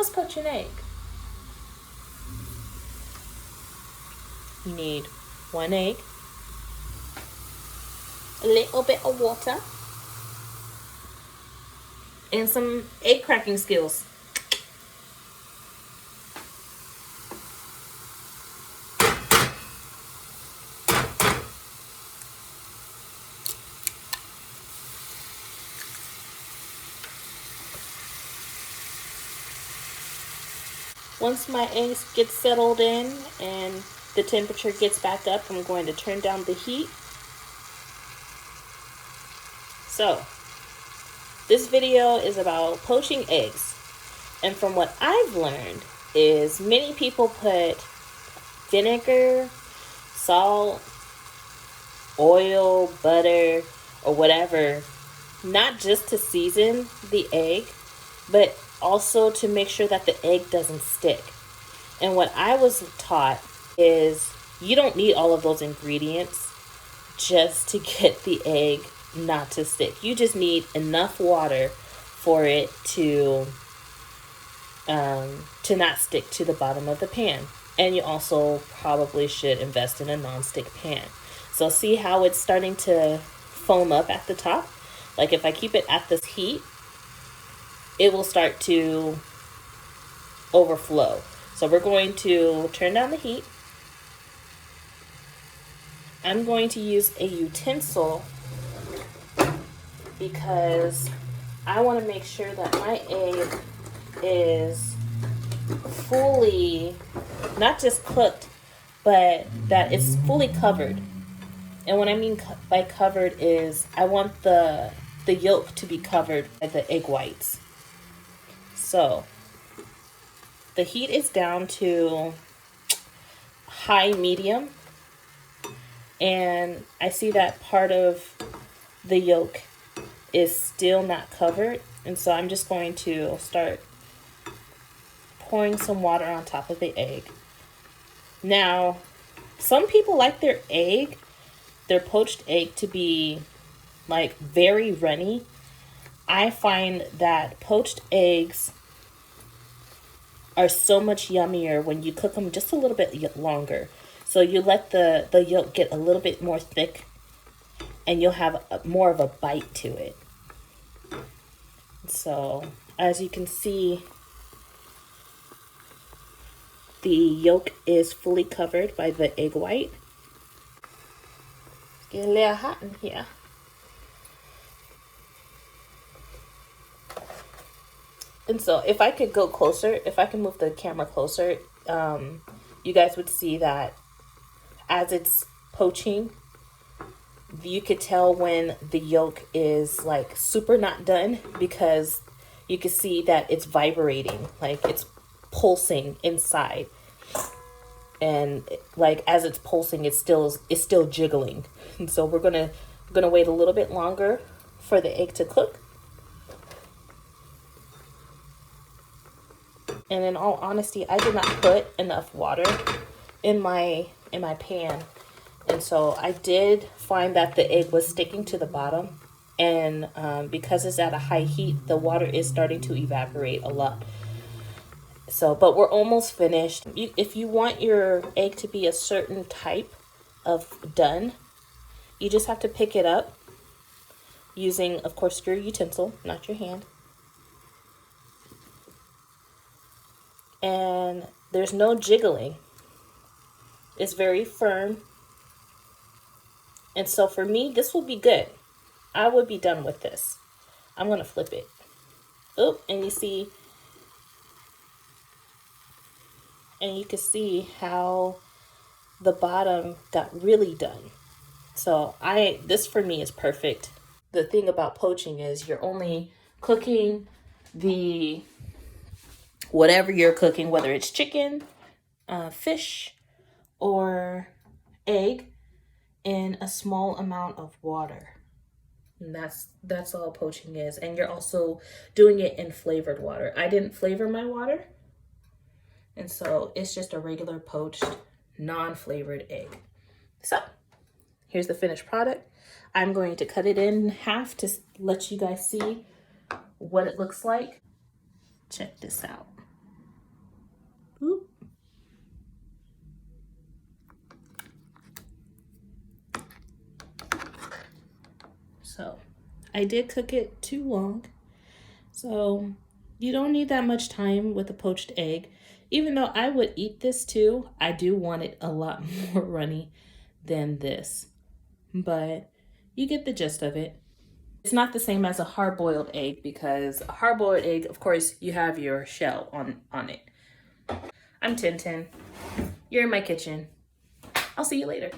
Let's poach an egg. You need 1 egg, a little bit of water, and some egg cracking skills. Once my eggs get settled in and the temperature gets back up, I'm going to turn down the heat. So, this video is about poaching eggs. And from what I've learned is many people put vinegar, salt, oil, butter, or whatever, not just to season the egg, but also to make sure that the egg doesn't stick. And what I was taught is you don't need all of those ingredients just to get the egg not to stick. You just need enough water for it to not stick to the bottom of the pan. And you also probably should invest in a non-stick pan. So see how it's starting to foam up at the top? Like if I keep it at this heat, it will start to overflow. So we're going to turn down the heat. I'm going to use a utensil because I want to make sure that my egg is fully, not just cooked, but that it's fully covered. And what I mean by covered is I want the yolk to be covered by the egg whites. So the heat is down to high medium, and I see that part of the yolk is still not covered, and so I'm just going to start pouring some water on top of the egg. Now, some people like their poached egg to be like very runny. I find that poached eggs are so much yummier when you cook them just a little bit longer. So you let the yolk get a little bit more thick and you'll have more of a bite to it. So as you can see, the yolk is fully covered by the egg white. It's getting a little hot in here. And so if I could go closer, if I can move the camera closer, you guys would see that as it's poaching, you could tell when the yolk is like super not done, because you can see that it's vibrating, like it's pulsing inside. And like as it's pulsing, it's still jiggling. And so we're gonna wait a little bit longer for the egg to cook. And in all honesty, I did not put enough water in my pan. And so I did find that the egg was sticking to the bottom. And because it's at a high heat, the water is starting to evaporate a lot. So, but we're almost finished. If you want your egg to be a certain type of done, you just have to pick it up using, of course, your utensil, not your hand. And there's no jiggling. It's very firm. And so for me, this will be good. I would be done with this. I'm going to flip it. Oh, and you see, and you can see how the bottom got really done. So this for me is perfect. The thing about poaching is you're only cooking the whatever you're cooking, whether it's chicken, fish, or egg, in a small amount of water. And that's all poaching is. And you're also doing it in flavored water. I didn't flavor my water, and so it's just a regular poached, non-flavored egg. So here's the finished product. I'm going to cut it in half to let you guys see what it looks like. Check this out. So I did cook it too long. So you don't need that much time with a poached egg. Even though I would eat this too, I do want it a lot more runny than this. But you get the gist of it. It's not the same as a hard-boiled egg because a hard-boiled egg, of course, you have your shell on it. I'm Tintin. You're in my kitchen. I'll see you later.